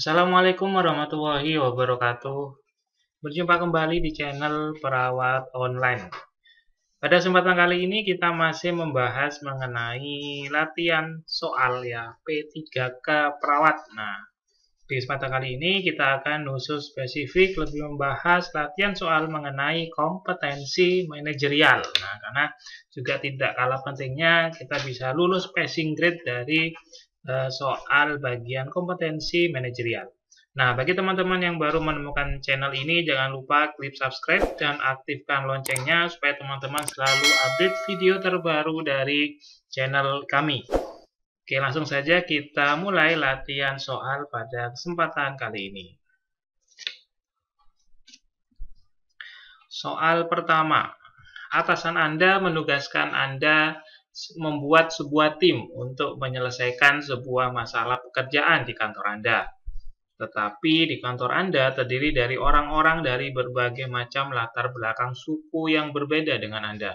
Assalamualaikum warahmatullahi wabarakatuh. Berjumpa kembali di channel Perawat Online. Pada kesempatan kali ini kita masih membahas mengenai latihan soal ya P3K Perawat. Nah, di kesempatan kali ini kita akan khusus spesifik lebih membahas latihan soal mengenai kompetensi manajerial. Nah, karena juga tidak kalah pentingnya kita bisa lulus passing grade dari soal bagian kompetensi manajerial. Nah, bagi teman-teman yang baru menemukan channel ini, jangan lupa klik subscribe dan aktifkan loncengnya supaya teman-teman selalu update video terbaru dari channel kami. Oke, langsung saja kita mulai latihan soal pada kesempatan kali ini. Soal pertama, atasan Anda menugaskan Anda membuat sebuah tim untuk menyelesaikan sebuah masalah pekerjaan di kantor Anda. Tetapi di kantor Anda terdiri dari orang-orang dari berbagai macam latar belakang suku yang berbeda dengan Anda.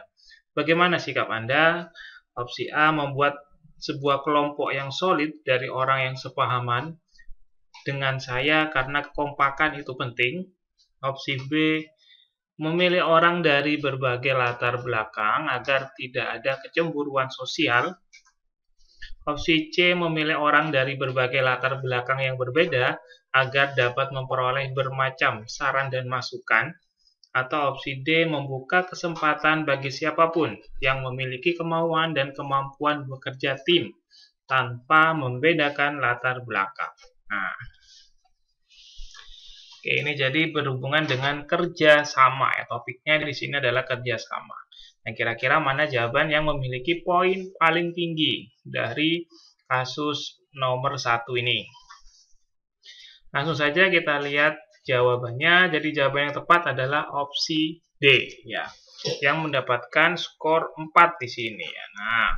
Bagaimana sikap Anda? Opsi A, membuat sebuah kelompok yang solid dari orang yang sepahaman dengan saya karena kekompakan itu penting. Opsi B, memilih orang dari berbagai latar belakang agar tidak ada kecemburuan sosial. Opsi C, memilih orang dari berbagai latar belakang yang berbeda agar dapat memperoleh bermacam saran dan masukan. Atau opsi D, membuka kesempatan bagi siapapun yang memiliki kemauan dan kemampuan bekerja tim tanpa membedakan latar belakang. Nah, oke, ini jadi berhubungan dengan kerja sama ya. Topiknya di sini adalah kerja sama. Nah, kira-kira mana jawaban yang memiliki poin paling tinggi dari kasus nomor 1 ini? Langsung saja kita lihat jawabannya. Jadi jawaban yang tepat adalah opsi D ya, yang mendapatkan skor 4 di sini ya. Nah,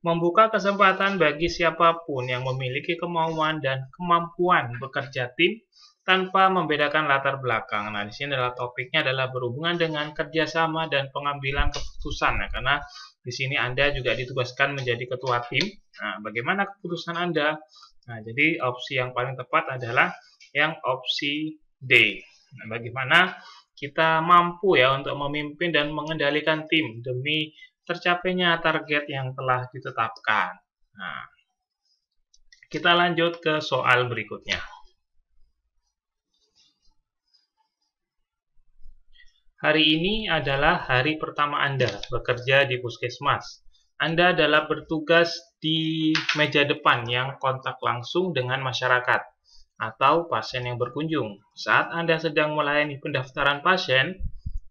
membuka kesempatan bagi siapapun yang memiliki kemauan dan kemampuan bekerja tim tanpa membedakan latar belakang. Nah, di sini adalah topiknya adalah berhubungan dengan kerjasama dan pengambilan keputusan ya, karena di sini Anda juga ditugaskan menjadi ketua tim. Nah, bagaimana keputusan Anda? Nah, jadi opsi yang paling tepat adalah yang opsi D. Nah, bagaimana kita mampu ya untuk memimpin dan mengendalikan tim demi tercapainya target yang telah ditetapkan. Nah, kita lanjut ke soal berikutnya. Hari ini adalah hari pertama Anda bekerja di puskesmas. Anda adalah bertugas di meja depan yang kontak langsung dengan masyarakat atau pasien yang berkunjung. Saat Anda sedang melayani pendaftaran pasien,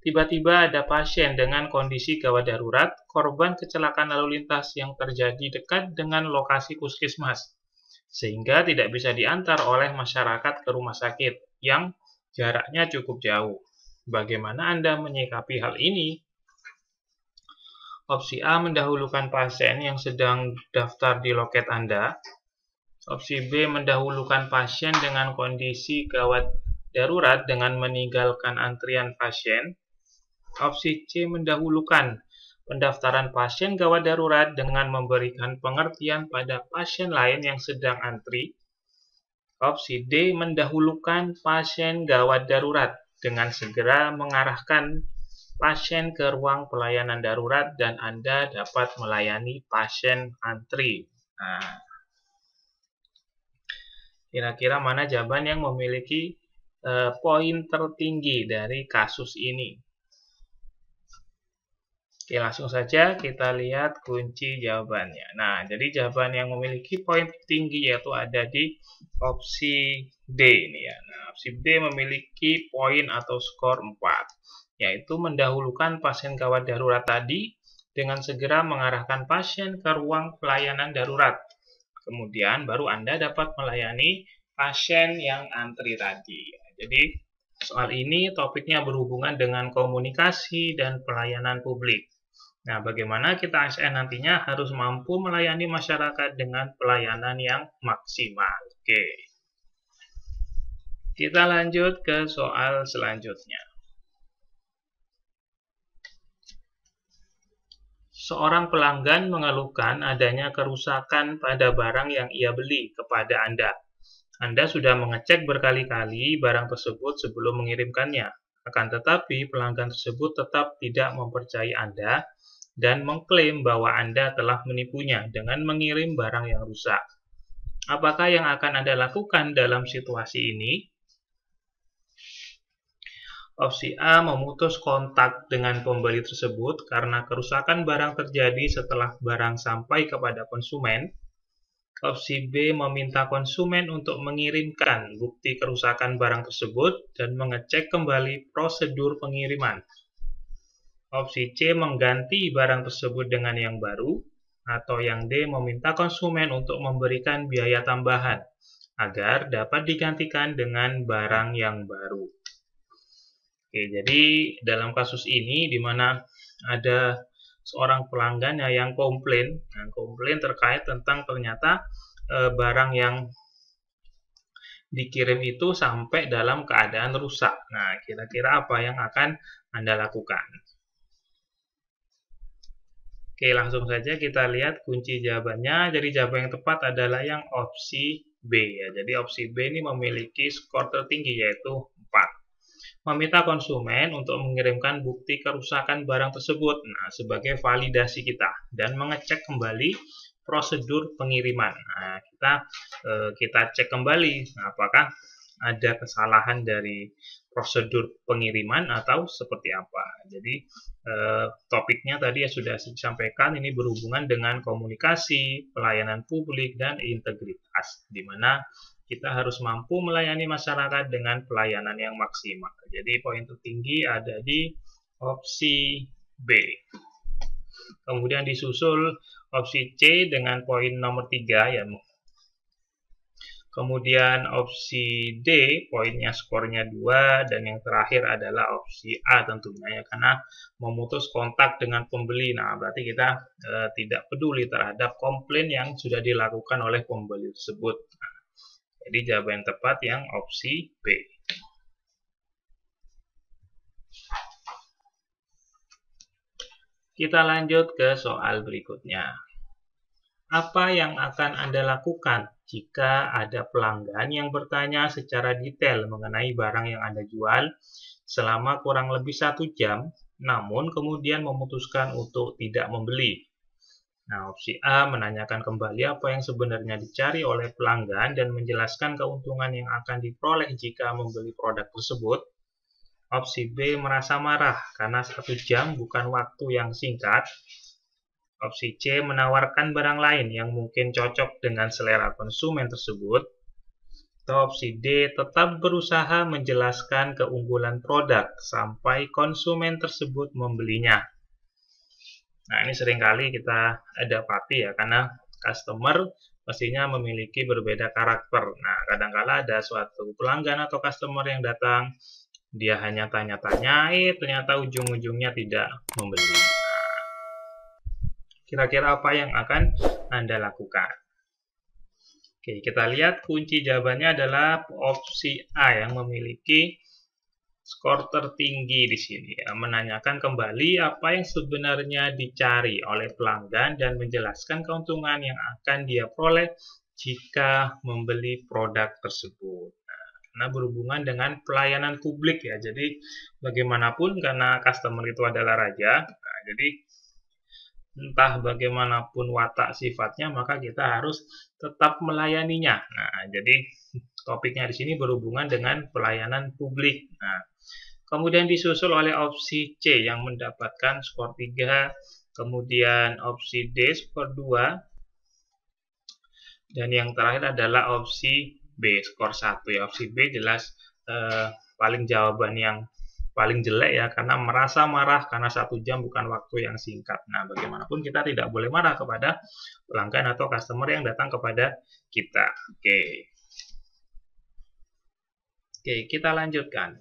tiba-tiba ada pasien dengan kondisi gawat darurat, korban kecelakaan lalu lintas yang terjadi dekat dengan lokasi puskesmas, sehingga tidak bisa diantar oleh masyarakat ke rumah sakit yang jaraknya cukup jauh. Bagaimana Anda menyikapi hal ini? Opsi A, mendahulukan pasien yang sedang daftar di loket Anda. Opsi B, mendahulukan pasien dengan kondisi gawat darurat dengan meninggalkan antrian pasien. Opsi C, mendahulukan pendaftaran pasien gawat darurat dengan memberikan pengertian pada pasien lain yang sedang antri. Opsi D, mendahulukan pasien gawat darurat dengan segera mengarahkan pasien ke ruang pelayanan darurat dan Anda dapat melayani pasien antri. Nah, kira-kira mana jawaban yang memiliki poin tertinggi dari kasus ini? Oke, langsung saja kita lihat kunci jawabannya. Nah, jadi jawaban yang memiliki poin tinggi yaitu ada di opsi D ini ya. Nah, opsi D memiliki poin atau skor 4, yaitu mendahulukan pasien gawat darurat tadi dengan segera mengarahkan pasien ke ruang pelayanan darurat. Kemudian baru Anda dapat melayani pasien yang antri tadi. Jadi soal ini topiknya berhubungan dengan komunikasi dan pelayanan publik. Nah, bagaimana kita ASN nantinya harus mampu melayani masyarakat dengan pelayanan yang maksimal. Oke. Kita lanjut ke soal selanjutnya. Seorang pelanggan mengeluhkan adanya kerusakan pada barang yang ia beli kepada Anda. Anda sudah mengecek berkali-kali barang tersebut sebelum mengirimkannya. Akan tetapi, pelanggan tersebut tetap tidak mempercayai Anda dan mengklaim bahwa Anda telah menipunya dengan mengirim barang yang rusak. Apakah yang akan Anda lakukan dalam situasi ini? Opsi A, memutus kontak dengan pembeli tersebut karena kerusakan barang terjadi setelah barang sampai kepada konsumen. Opsi B, meminta konsumen untuk mengirimkan bukti kerusakan barang tersebut dan mengecek kembali prosedur pengiriman. Opsi C, mengganti barang tersebut dengan yang baru. Atau yang D, meminta konsumen untuk memberikan biaya tambahan agar dapat digantikan dengan barang yang baru. Oke, jadi dalam kasus ini di mana ada seorang pelanggan yang komplain terkait tentang ternyata barang yang dikirim itu sampai dalam keadaan rusak. Nah, kira-kira apa yang akan Anda lakukan? Oke, langsung saja kita lihat kunci jawabannya. Jadi jawaban yang tepat adalah yang opsi B ya. Jadi opsi B ini memiliki skor tertinggi yaitu 4. Meminta konsumen untuk mengirimkan bukti kerusakan barang tersebut sebagai validasi kita dan mengecek kembali prosedur pengiriman. Nah, kita cek kembali apakah ada kesalahan dari prosedur pengiriman atau seperti apa. Jadi topiknya tadi ya sudah disampaikan, ini berhubungan dengan komunikasi, pelayanan publik, dan integritas, di mana kita harus mampu melayani masyarakat dengan pelayanan yang maksimal. Jadi poin tertinggi ada di opsi B. Kemudian disusul opsi C dengan poin nomor 3 ya. Kemudian opsi D poinnya skornya 2 dan yang terakhir adalah opsi A tentunya ya, karena memutus kontak dengan pembeli. Nah, berarti kita tidak peduli terhadap komplain yang sudah dilakukan oleh pembeli tersebut. Jadi jawaban yang tepat yang opsi B. Kita lanjut ke soal berikutnya. Apa yang akan Anda lakukan jika ada pelanggan yang bertanya secara detail mengenai barang yang Anda jual selama kurang lebih 1 jam, namun kemudian memutuskan untuk tidak membeli? Nah, opsi A, menanyakan kembali apa yang sebenarnya dicari oleh pelanggan dan menjelaskan keuntungan yang akan diperoleh jika membeli produk tersebut. Opsi B, merasa marah karena 1 jam bukan waktu yang singkat. Opsi C, menawarkan barang lain yang mungkin cocok dengan selera konsumen tersebut. Atau opsi D, tetap berusaha menjelaskan keunggulan produk sampai konsumen tersebut membelinya. Nah, ini seringkali kita dapati ya, karena customer pastinya memiliki berbeda karakter. Nah, kadang-kala ada suatu pelanggan atau customer yang datang, dia hanya tanya-tanya, ternyata ujung-ujungnya tidak membeli. Kira-kira apa yang akan Anda lakukan? Oke, kita lihat kunci jawabannya adalah opsi A yang memiliki skor tertinggi di sini ya, menanyakan kembali apa yang sebenarnya dicari oleh pelanggan dan menjelaskan keuntungan yang akan dia peroleh jika membeli produk tersebut. Nah, berhubungan dengan pelayanan publik ya. Jadi bagaimanapun karena customer itu adalah raja, nah, jadi entah bagaimanapun watak sifatnya, maka kita harus tetap melayaninya. Nah, jadi topiknya di sini berhubungan dengan pelayanan publik. Nah, kemudian disusul oleh opsi C yang mendapatkan skor 3, kemudian opsi D skor 2, dan yang terakhir adalah opsi B skor 1 ya. Opsi B jelas paling jawaban yang paling jelek ya, karena merasa marah karena 1 jam bukan waktu yang singkat. Nah, bagaimanapun kita tidak boleh marah kepada pelanggan atau customer yang datang kepada kita. Oke, kita lanjutkan.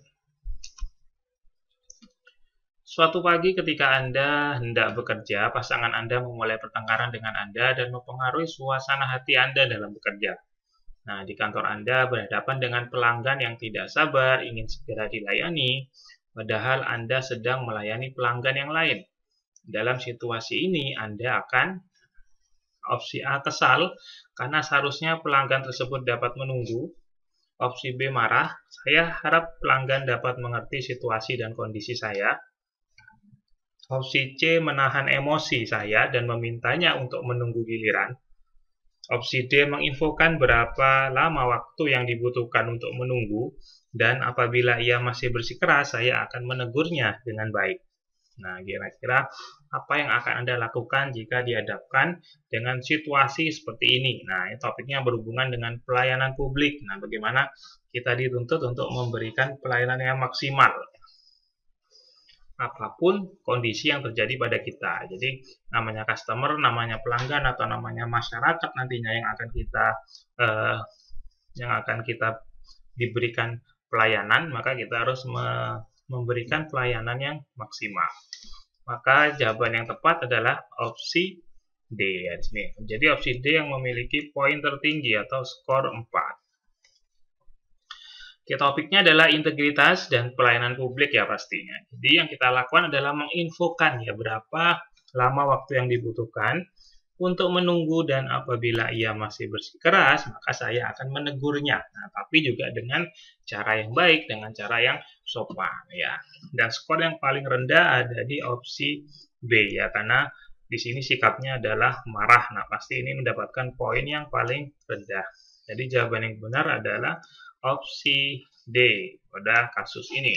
Suatu pagi ketika Anda hendak bekerja, pasangan Anda memulai pertengkaran dengan Anda dan mempengaruhi suasana hati Anda dalam bekerja. Nah, di kantor Anda berhadapan dengan pelanggan yang tidak sabar, ingin segera dilayani, padahal Anda sedang melayani pelanggan yang lain. Dalam situasi ini, Anda akan opsi A, kesal, karena seharusnya pelanggan tersebut dapat menunggu. Opsi B, marah. Saya harap pelanggan dapat mengerti situasi dan kondisi saya. Opsi C, menahan emosi saya dan memintanya untuk menunggu giliran. Opsi D, menginfokan berapa lama waktu yang dibutuhkan untuk menunggu, dan apabila ia masih bersikeras, saya akan menegurnya dengan baik. Nah, kira-kira apa yang akan Anda lakukan jika dihadapkan dengan situasi seperti ini? Nah, ini topiknya berhubungan dengan pelayanan publik. Nah, bagaimana kita dituntut untuk memberikan pelayanan yang maksimal, apapun kondisi yang terjadi pada kita. Jadi namanya customer, namanya pelanggan, atau namanya masyarakat nantinya yang akan kita diberikan pelayanan, maka kita harus memberikan pelayanan yang maksimal. Maka jawaban yang tepat adalah opsi D ya di sini. Jadi opsi D yang memiliki poin tertinggi atau skor 4. Oke, topiknya adalah integritas dan pelayanan publik ya pastinya. Jadi yang kita lakukan adalah menginfokan ya berapa lama waktu yang dibutuhkan untuk menunggu, dan apabila ia masih bersikeras maka saya akan menegurnya. Nah, tapi juga dengan cara yang baik, dengan cara yang sopan ya. Dan skor yang paling rendah ada di opsi B ya, karena di sini sikapnya adalah marah. Nah, pasti ini mendapatkan poin yang paling rendah. Jadi jawaban yang benar adalah opsi D pada kasus ini.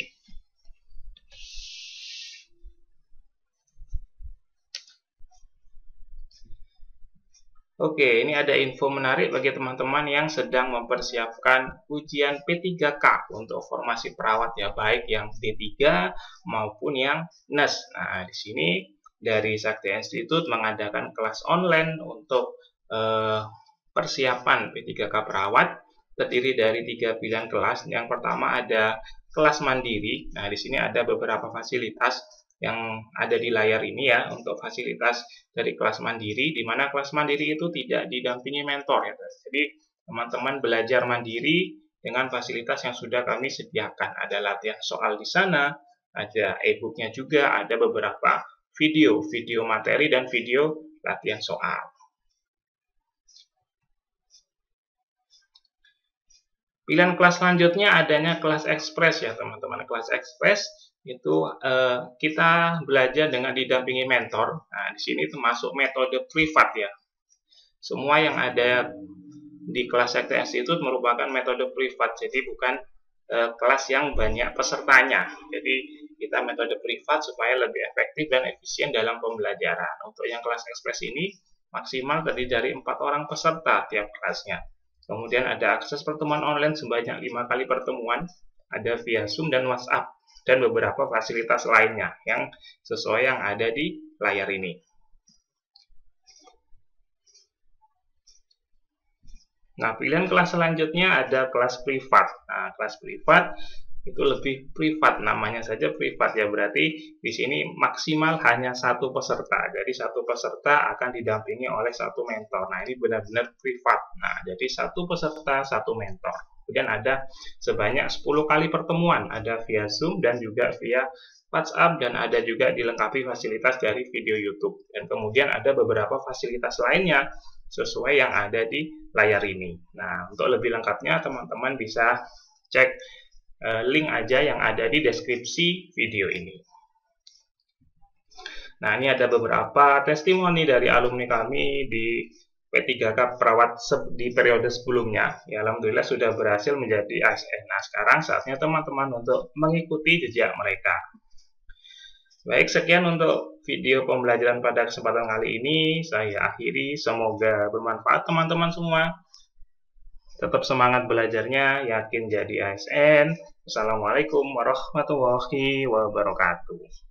Oke, ini ada info menarik bagi teman-teman yang sedang mempersiapkan ujian P3K untuk formasi perawat ya, baik yang D3 maupun yang NES. Nah, di sini dari Sakti Institute mengadakan kelas online untuk persiapan P3K perawat, terdiri dari 3 pilihan kelas. Yang pertama ada kelas mandiri. Nah, di sini ada beberapa fasilitas yang ada di layar ini ya, untuk fasilitas dari kelas mandiri, di mana kelas mandiri itu tidak didampingi mentor ya. Jadi teman-teman belajar mandiri dengan fasilitas yang sudah kami sediakan. Ada latihan soal di sana, ada e-booknya juga, ada beberapa video materi dan video latihan soal. Pilihan kelas selanjutnya adanya kelas ekspres ya teman-teman. Kelas ekspres itu kita belajar dengan didampingi mentor. Nah, di sini termasuk metode privat ya. Semua yang ada di kelas Sakti Institute merupakan metode privat, jadi bukan kelas yang banyak pesertanya. Jadi kita metode privat supaya lebih efektif dan efisien dalam pembelajaran. Untuk yang kelas ekspres ini maksimal terdiri dari 4 orang peserta tiap kelasnya. Kemudian ada akses pertemuan online sebanyak 5 kali pertemuan, ada via Zoom dan WhatsApp, dan beberapa fasilitas lainnya yang sesuai yang ada di layar ini. Nah, pilihan kelas selanjutnya ada kelas privat. Nah, kelas privat itu lebih privat, namanya saja privat ya, berarti di sini maksimal hanya 1 peserta. Jadi 1 peserta akan didampingi oleh 1 mentor. Nah, ini benar-benar privat. Nah, jadi 1 peserta 1 mentor. Kemudian ada sebanyak 10 kali pertemuan, ada via Zoom dan juga via WhatsApp, dan ada juga dilengkapi fasilitas dari video YouTube. Dan kemudian ada beberapa fasilitas lainnya sesuai yang ada di layar ini. Nah, untuk lebih lengkapnya teman-teman bisa cek link aja yang ada di deskripsi video ini. Nah, ini ada beberapa testimoni dari alumni kami di P3K perawat di periode sebelumnya. Ya, alhamdulillah sudah berhasil menjadi ASN. Nah, sekarang saatnya teman-teman untuk mengikuti jejak mereka. Baik, sekian untuk video pembelajaran pada kesempatan kali ini. Saya akhiri, semoga bermanfaat teman-teman semua. Tetap semangat belajarnya, yakin jadi ASN. Assalamualaikum warahmatullahi wabarakatuh.